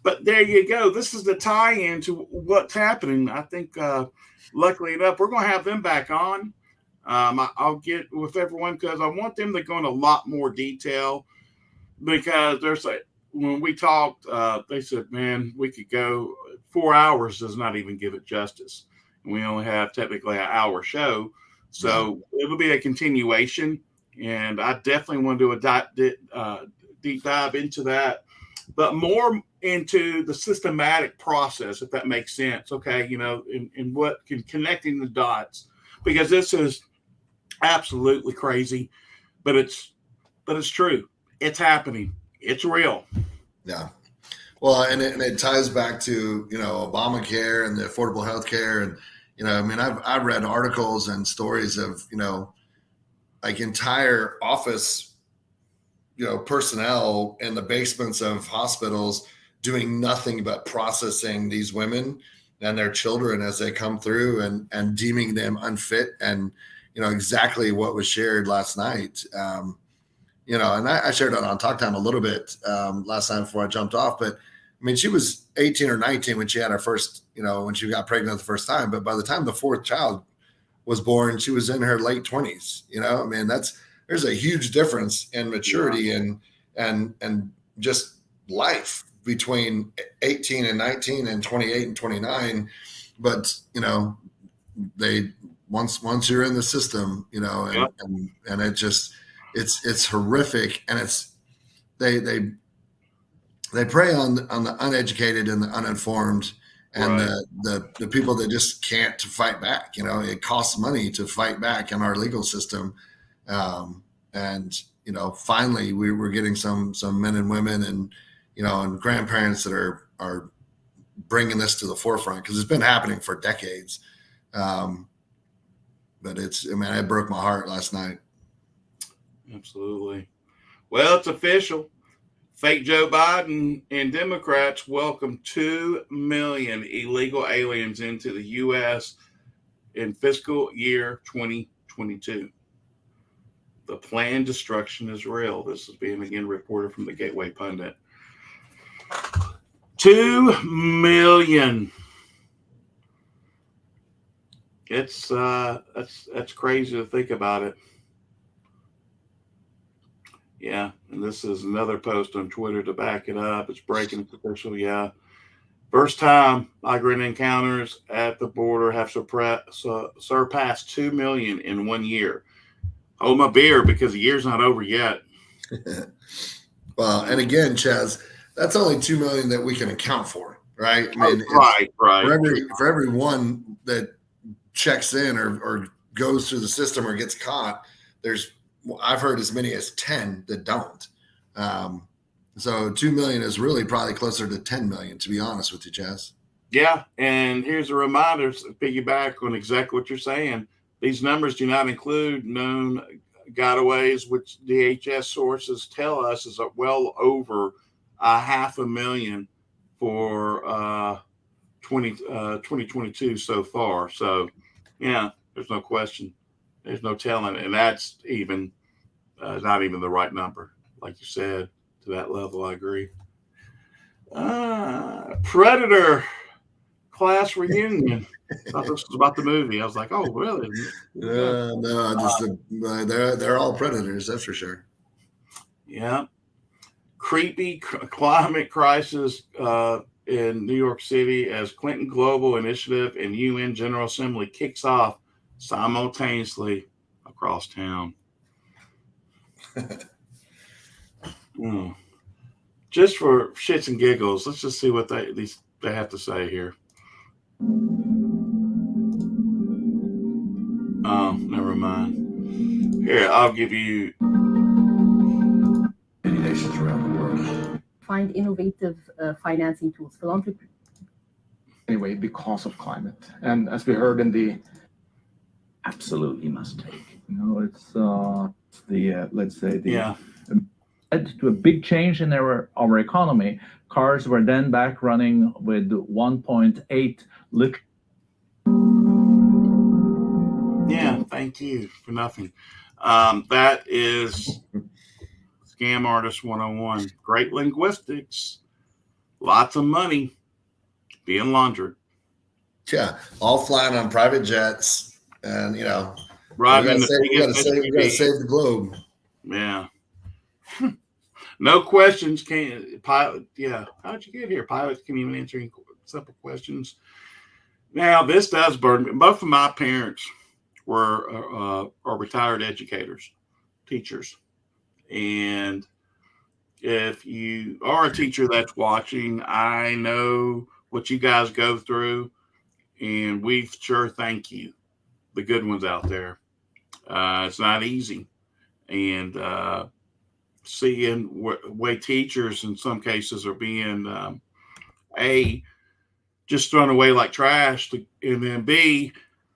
G: But there you go. This is the tie-in to what's happening. I think, luckily enough, we're going to have them back on. I'll get with everyone because I want them to go into a lot more detail because when we talked, they said, man, we could go 4 hours does not even give it justice. We only have technically an hour show. So it will be a continuation. And I definitely want to do a deep dive into that, but more into the systematic process, if that makes sense. Okay. In what connecting the dots, because this is absolutely crazy, but it's true. It's happening. It's real.
H: Yeah. Well, and it ties back to, Obamacare and the affordable health care. And, I've read articles and stories of, like entire office, personnel in the basements of hospitals doing nothing but processing these women and their children as they come through and deeming them unfit. And, exactly what was shared last night. you know, and I shared it on Talk Time a little bit last time before I jumped off, but I mean, she was 18 or 19 when she had her first, you know, when she got pregnant the first time. But by the time the fourth child was born, she was in her late 20s. You know, I mean, there's a huge difference in maturity and just life between 18 and 19 and 28 and 29. But, you know, they once you're in the system, you know, and it just it's horrific, and it's they prey on the uneducated and the uninformed and the people that just can't fight back. You know, it costs money to fight back in our legal system. And, you know, finally we're getting some men and women and, you know, and grandparents that are bringing this to the forefront, because it's been happening for decades. But it broke my heart last night.
G: Absolutely. Well, it's official. Fake Joe Biden and Democrats welcome 2 million illegal aliens into the U.S. in fiscal year 2022. The planned destruction is real. This is being again reported from the Gateway Pundit. 2 million. It's that's crazy to think about it. Yeah, and this is another post on Twitter to back it up. It's breaking. It's official. Yeah, first time migrant encounters at the border have surpassed 2 million in 1 year. Hold my beer because the year's not over yet.
H: Well, and again, Chaz, that's only 2 million that we can account for, right? I mean,
G: right.
H: For every one that checks in or goes through the system or gets caught, I've heard as many as 10 that don't. So 2 million is really probably closer to 10 million, to be honest with you, Chaz.
G: Yeah, and here's a reminder to piggyback on exactly what you're saying. These numbers do not include known gotaways, which DHS sources tell us is well over 500,000 for 2022 so far. So, yeah, there's no question. There's no telling. And that's even not even the right number. Like you said, to that level, I agree. Predator class reunion. I thought this was about the movie. I was like, oh, really?
H: No, they're all predators, that's for sure.
G: Yeah. Creepy climate crisis in New York City as Clinton Global Initiative and UN General Assembly kicks off simultaneously across town. Just for shits and giggles, let's just see what they have to say here. Oh, never mind. Here, I'll give you.
M: Many nations around the world
N: find innovative financing tools, philanthropy.
O: Anyway, because of climate, and as we heard in the
M: absolutely must take.
O: It's the let's say the
P: led to a big change in our economy. Cars were then back running with 1.8 liter.
G: Yeah, thank you for nothing. That is Scam Artist 101. Great linguistics, lots of money being laundered.
H: Yeah, all flying on private jets, and we gotta save the globe.
G: Yeah. No questions can pilot. Yeah, how'd you get here? Pilots can even answer any simple questions. Now, this does burden me. Both of my parents are retired educators, teachers, and if you are a teacher that's watching, I know what you guys go through, and we sure thank you, the good ones out there. It's not easy, and seeing way teachers in some cases are being just thrown away like trash, and then B,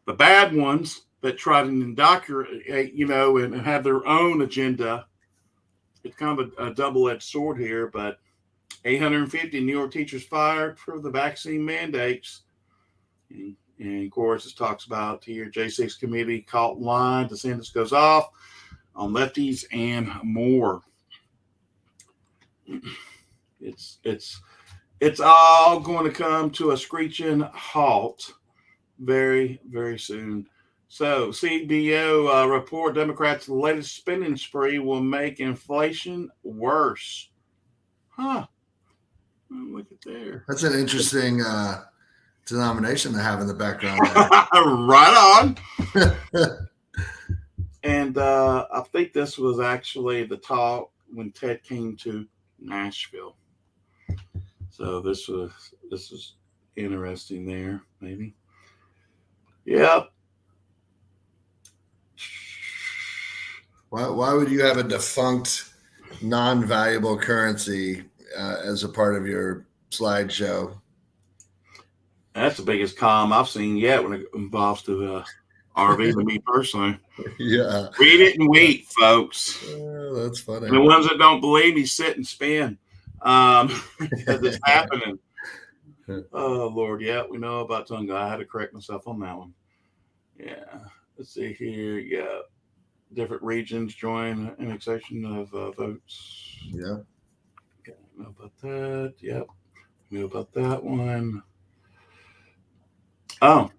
G: the bad ones that try to indoctrinate, and have their own agenda. It's kind of a double-edged sword here, but 850 New York teachers fired for the vaccine mandates. And of course, it talks about here, J6 committee caught in line, DeSantis goes off. on lefties and more. It's all going to come to a screeching halt very, very soon. So CBO report Democrats' latest spending spree will make inflation worse. Huh. Look at there.
H: That's an interesting denomination to have in the background.
G: Right on. And I think this was actually the talk when Ted came to Nashville. So this was interesting there, maybe. Yep.
H: Why would you have a defunct, non-valuable currency as a part of your slideshow?
G: That's the biggest column I've seen yet when it involves the RV to me personally.
H: Yeah.
G: Read it and wait, folks.
H: That's funny.
G: And the ones that don't believe me, sit and spin. Because it's happening. Oh, Lord. Yeah, we know about tongue guy. I had to correct myself on that one. Yeah. Let's see here. Yeah. Different regions join annexation of votes.
H: Yeah.
G: Okay. Know about that. Yep. Know about that one. Oh.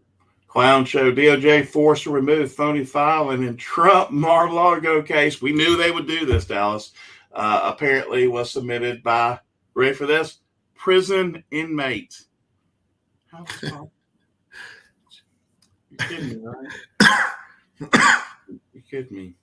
G: Clown show. DOJ forced to remove phony filing in Trump Mar-a-Lago case. We knew they would do this, Dallas. Apparently was submitted by, ready for this? Prison inmate. How so? You're kidding me, right? You're kidding me.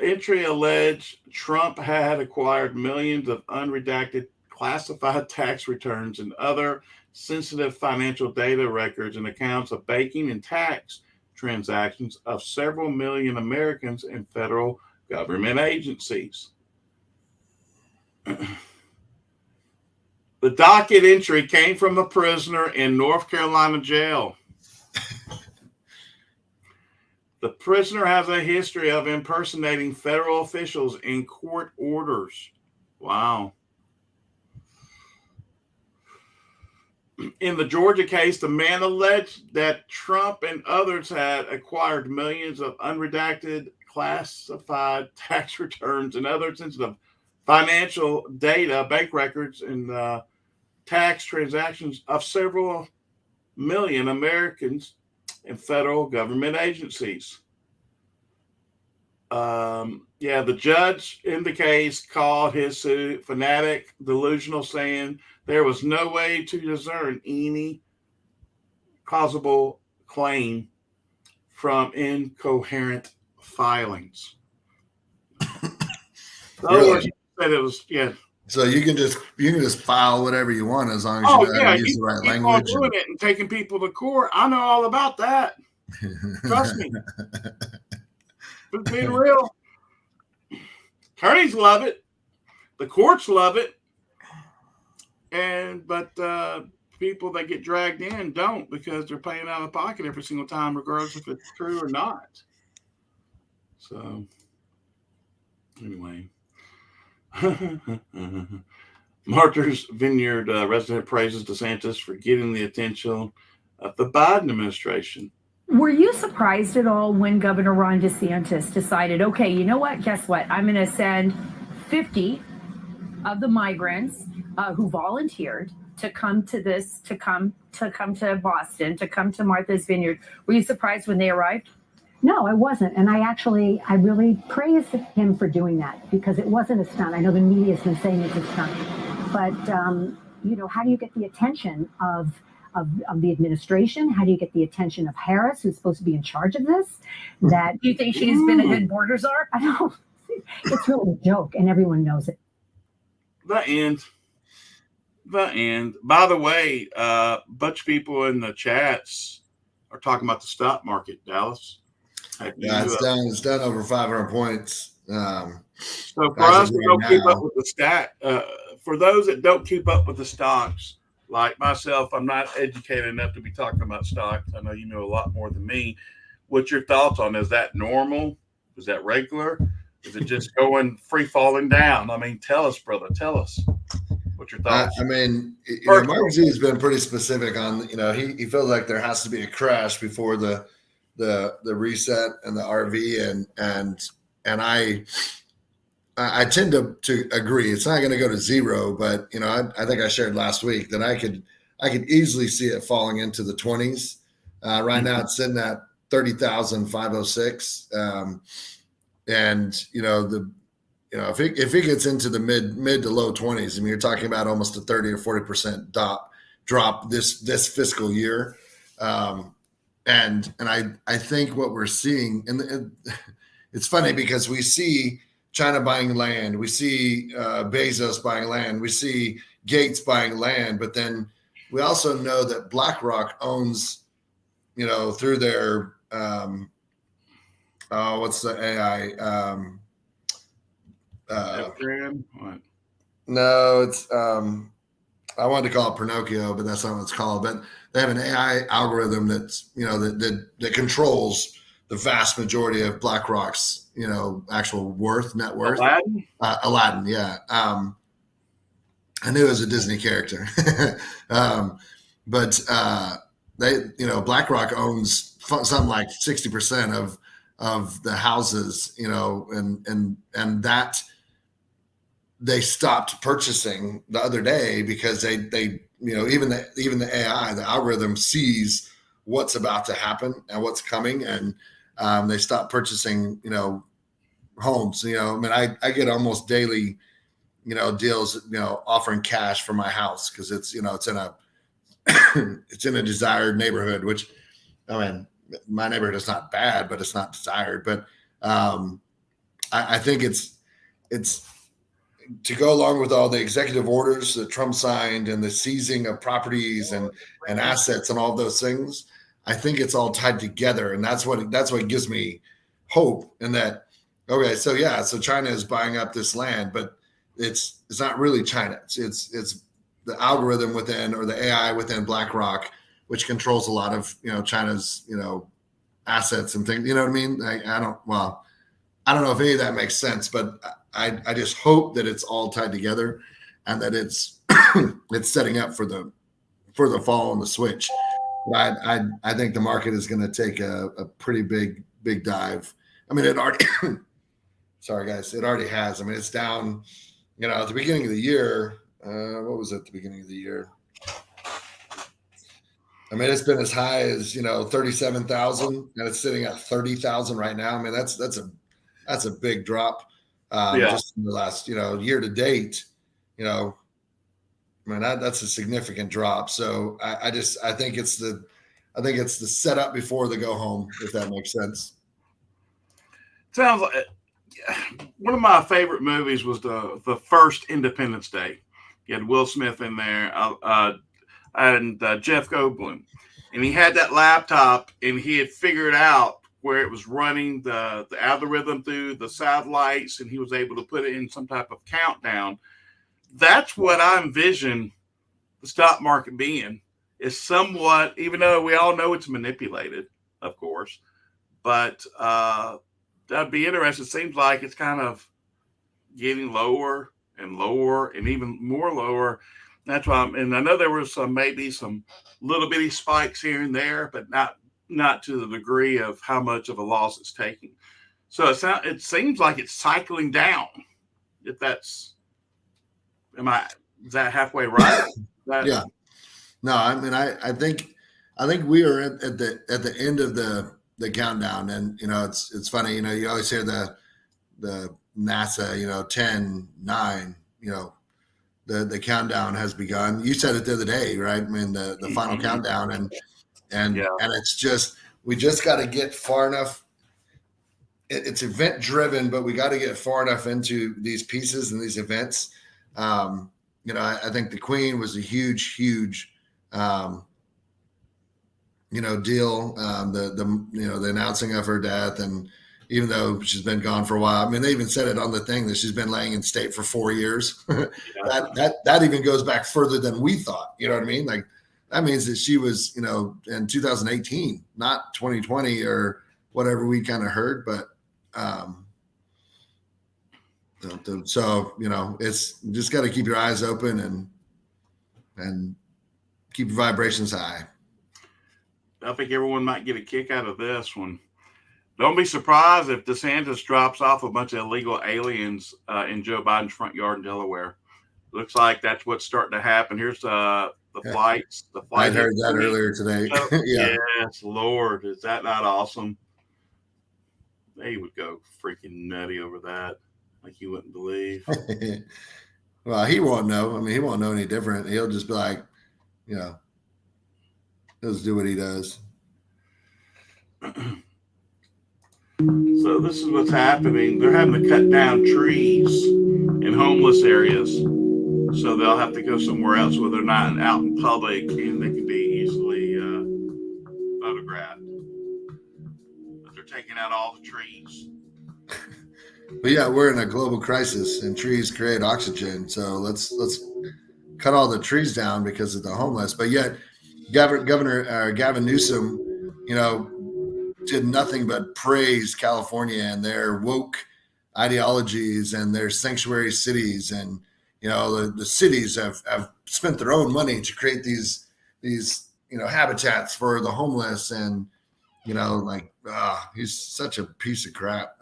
G: Entry alleged Trump had acquired millions of unredacted classified tax returns and other sensitive financial data records and accounts of banking and tax transactions of several million Americans in federal government agencies. The docket entry came from a prisoner in North Carolina jail. The prisoner has a history of impersonating federal officials in court orders. Wow. In the Georgia case, the man alleged that Trump and others had acquired millions of unredacted classified tax returns and other sensitive financial data, bank records, and tax transactions of several million Americans in federal government agencies. The judge in the case called his suit fanatic, delusional, saying there was no way to discern any plausible claim from incoherent filings.
H: Really?
G: Said it was, yeah.
H: So you can just file whatever you want as long as you know how to use the right language.
G: Doing it and taking people to court. I know all about that. Trust me. But being real, attorneys love it. The courts love it. But people that get dragged in don't, because they're paying out of pocket every single time, regardless if it's true or not. So, anyway. Martha's Vineyard resident praises DeSantis for getting the attention of the Biden administration.
Q: Were you surprised at all when Governor Ron DeSantis decided, okay, you know what? Guess what? I'm going to send 50 of the migrants who volunteered to come to to Boston, to come to Martha's Vineyard. Were you surprised when they arrived?
N: No, I wasn't. And I really praised him for doing that, because it wasn't a stunt. I know the media's been saying it's a stunt. But, how do you get the attention of the administration? How do you get the attention of Harris, who's supposed to be in charge of this? That
Q: do you think she's been a good border czar?
N: I don't. It's really a joke, and everyone knows it.
G: The end. By the way, a bunch of people in the chats are talking about the stock market, Dallas.
H: Yeah, it's down over 500 points.
G: So for us that don't keep up with the for those that don't keep up with the stocks, like myself, I'm not educated enough to be talking about stocks. I know you know a lot more than me. What's your thoughts on? Is that normal? Is that regular? Is it just going free falling down? I mean, tell us, brother. Tell us. What's your thoughts?
H: Mark Z has been pretty specific on, he feels like there has to be a crash before the the reset and the RV, and I tend to agree. It's not going to go to zero, but I think I shared last week that I could easily see it falling into the 20s. Right now it's sitting at 30,506. And if it gets into the mid to low 20s, I mean, you're talking about almost a 30 or 40% drop this fiscal year. And I think what we're seeing, and it's funny because we see China buying land, we see Bezos buying land, we see Gates buying land, but then we also know that BlackRock owns, through their what's the AI?
G: What?
H: No, it's I wanted to call it Pinocchio, but that's not what it's called. But they have an AI algorithm that's that controls the vast majority of BlackRock's actual net worth.
G: Aladdin?
H: Aladdin, yeah. I knew it was a Disney character. But BlackRock owns something like 60% of the houses, and that they stopped purchasing the other day because they even the AI, the algorithm sees what's about to happen and what's coming, and they stopped purchasing homes. I mean, I get almost daily deals offering cash for my house because it's it's in a it's in a desired neighborhood, which I mean my neighborhood is not bad, but it's not desired. But I think it's to go along with all the executive orders that Trump signed and the seizing of properties and assets and all those things. I think it's all tied together, and that's what gives me hope. And that so China is buying up this land, but it's not really China. It's the algorithm within, or the AI within BlackRock, which controls a lot of China's assets and things. You know what I mean? I don't know if any of that makes sense, but I just hope that it's all tied together, and that it's it's setting up for the fall and the switch. But I think the market is going to take a pretty big dive. I mean, it already. Sorry, guys, it already has. I mean, it's down. At the beginning of the year, what was it at the beginning of the year? I mean, it's been as high as 37,000, and it's sitting at 30,000 right now. I mean, that's a big drop. Just in the last year to date. I mean, that's a significant drop. So I think it's the setup before the go home, if that makes sense.
G: Sounds like one of my favorite movies was the first Independence Day. You had Will Smith in there and Jeff Goldblum, and he had that laptop, and he had figured out where it was running the algorithm through the satellites, and he was able to put it in some type of countdown. That's what I envision the stock market being, is somewhat, even though we all know it's manipulated, of course, but that'd be interesting. It seems like it's kind of getting lower and lower and even more lower. That's why and I know there was maybe some little bitty spikes here and there, but not to the degree of how much of a loss it's taking. So it seems like it's cycling down. If is that halfway right?
H: Yeah. No, I mean, I think we are at the end of the countdown, and it's funny. You always hear the NASA, 10, 9. The countdown has begun. You said it the other day, right? I mean, the final countdown, and it's just, we just got to get far enough. It's event driven, but we got to get far enough into these pieces and these events. I think the Queen was a huge deal. The announcing of her death, and even though she's been gone for a while, I mean, they even said it on the thing that she's been laying in state for 4 years. that even goes back further than we thought. You know what I mean? Like, that means that she was, in 2018, not 2020 or whatever we kind of heard. But it's just got to keep your eyes open and keep your vibrations high.
G: I think everyone might get a kick out of this one. Don't be surprised if DeSantis drops off a bunch of illegal aliens in Joe Biden's front yard in Delaware. Looks like that's what's starting to happen. Here's the flights. The flight.
H: I'd heard that earlier today. Yeah.
G: Yes, Lord, is that not awesome? They would go freaking nutty over that, like you wouldn't believe.
H: Well, he won't know. I mean, he won't know any different. He'll just be like, you know, he'll just do what he does.
G: So this is what's happening. They're having to cut down trees in homeless areas. So they'll have to go somewhere else where they're not out in public and they can be easily photographed. But they're taking out all the trees.
H: But yeah, we're in a global crisis and trees create oxygen. So let's cut all the trees down because of the homeless. But yet Governor Gavin Newsom, you know, did nothing but praise California and their woke ideologies and their sanctuary cities. And, you know, the cities have spent their own money to create these, you know, habitats for the homeless. And, you know, like, he's such a piece of crap.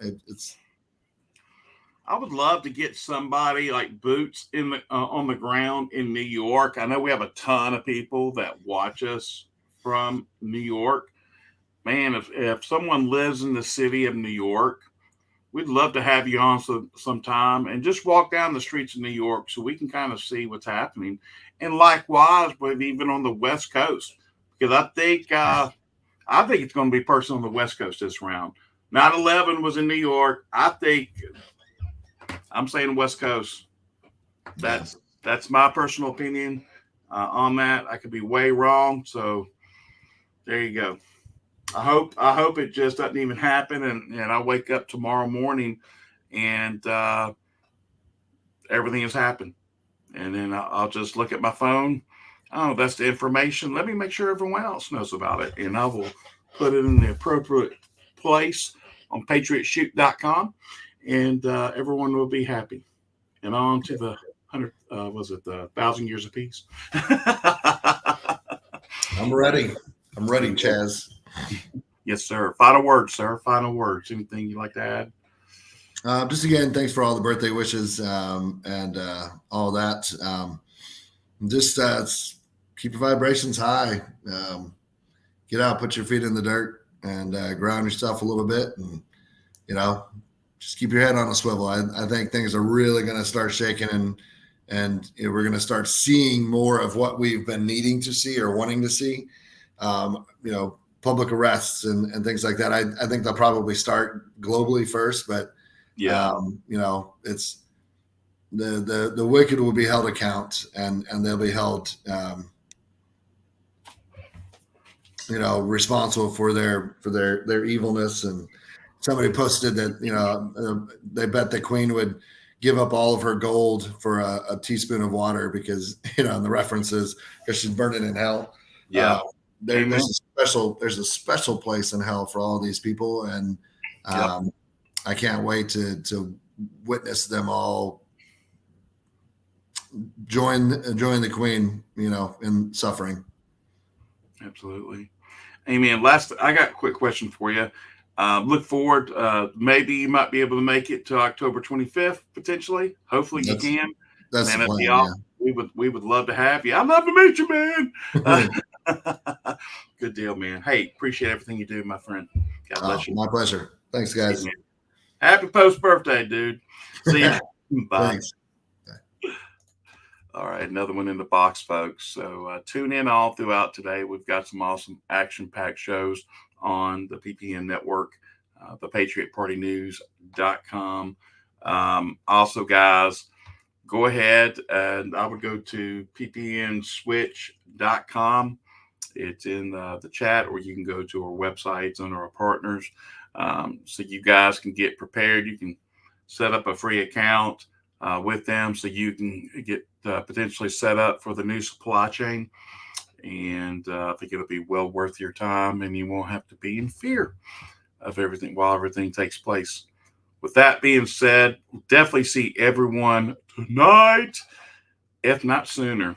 G: I would love to get somebody like boots in the on the ground in New York. I know we have a ton of people that watch us from New York. Man, if someone lives in the city of New York, we'd love to have you on sometime and just walk down the streets of New York so we can kind of see what's happening. And likewise, but even on the West Coast, because I think it's going to be a person on the West Coast this round. 9/11 was in New York. I'm saying West Coast. That's my personal opinion on that. I could be way wrong. So there you go. I hope it just doesn't even happen, and I wake up tomorrow morning and everything has happened, and then I'll just look at my phone. Oh, that's the information. Let me make sure everyone else knows about it, and I will put it in the appropriate place on patriotshoot.com, and everyone will be happy. And on to the 1,000 years of peace.
H: I'm ready, Chaz.
G: Yes, sir. Final words, sir. Final words. Anything you'd like to add?
H: Just again, thanks for all the birthday wishes and all that. Just keep your vibrations high. Get out, put your feet in the dirt, and ground yourself a little bit, and you know, just keep your head on a swivel. I think things are really going to start shaking, and you know, we're going to start seeing more of what we've been needing to see or wanting to see. You know, public arrests and things like that. I think they'll probably start globally first, but
G: yeah,
H: you know, it's the wicked will be held account, and they'll be held, you know, responsible for their evilness. And somebody posted that, you know, they bet the Queen would give up all of her gold for a teaspoon of water because, you know, and the references because she's burning in hell.
G: Yeah.
H: There's a special place in hell for all these people, and I can't wait to witness them all join the Queen, you know, in suffering.
G: Absolutely. Amen. I got a quick question for you. Look forward. Maybe you might be able to make it to October 25th, potentially. Hopefully you can.
H: That's
G: man,
H: the plan,
G: we would love to have you. I'd love to meet you, man. Good deal, man. Hey, appreciate everything you do, my friend. God bless you.
H: My pleasure. Thanks, guys.
G: Amen. Happy post-birthday, dude. See you. Bye.
H: Thanks.
G: All right, another one in the box, folks. So tune in all throughout today. We've got some awesome action-packed shows on the PPN network, the PatriotPartyNews.com. Also, guys, go ahead and I would go to ppnswitch.com. It's in the chat, or you can go to our websites under our partners. So you guys can get prepared. You can set up a free account with them so you can get potentially set up for the new supply chain. And I think it'll be well worth your time, and you won't have to be in fear of everything while everything takes place. With that being said, definitely see everyone tonight, if not sooner.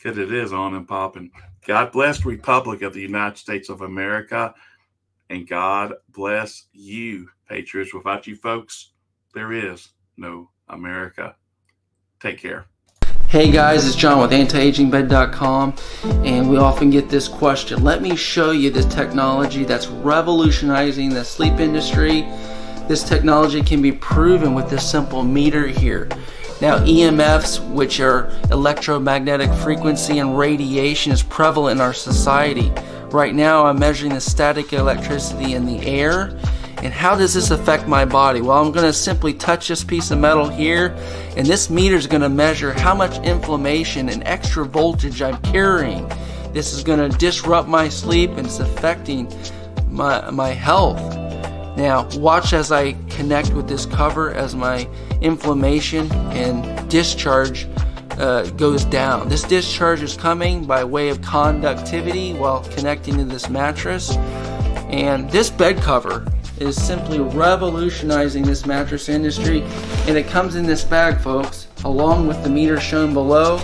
G: Because it is on and popping. God bless the Republic of the United States of America. And God bless you, Patriots. Without you folks, there is no America. Take care.
R: Hey guys, it's John with antiagingbed.com, and we often get this question. Let me show you this technology that's revolutionizing the sleep industry. This technology can be proven with this simple meter here. Now, EMFs, which are electromagnetic frequency and radiation, is prevalent in our society. Right now, I'm measuring the static electricity in the air. And how does this affect my body? Well, I'm going to simply touch this piece of metal here, and this meter is going to measure how much inflammation and extra voltage I'm carrying. This is going to disrupt my sleep, and it's affecting my health. Now, watch as I connect with this cover as my inflammation and discharge goes down. This discharge is coming by way of conductivity while connecting to this mattress. And this bed cover is simply revolutionizing this mattress industry, and it comes in this bag, folks, along with the meter shown below.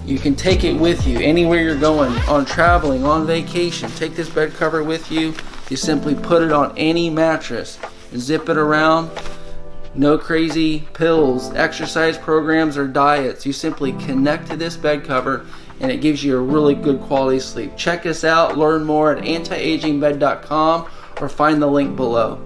R: You can take it with you anywhere you're going, on traveling, on vacation. Take this bed cover with you. You simply put it on any mattress and zip it around. No crazy pills, exercise programs, or diets. You simply connect to this bed cover, and it gives you a really good quality sleep. Check us out, learn more at antiagingbed.com, or find the link below.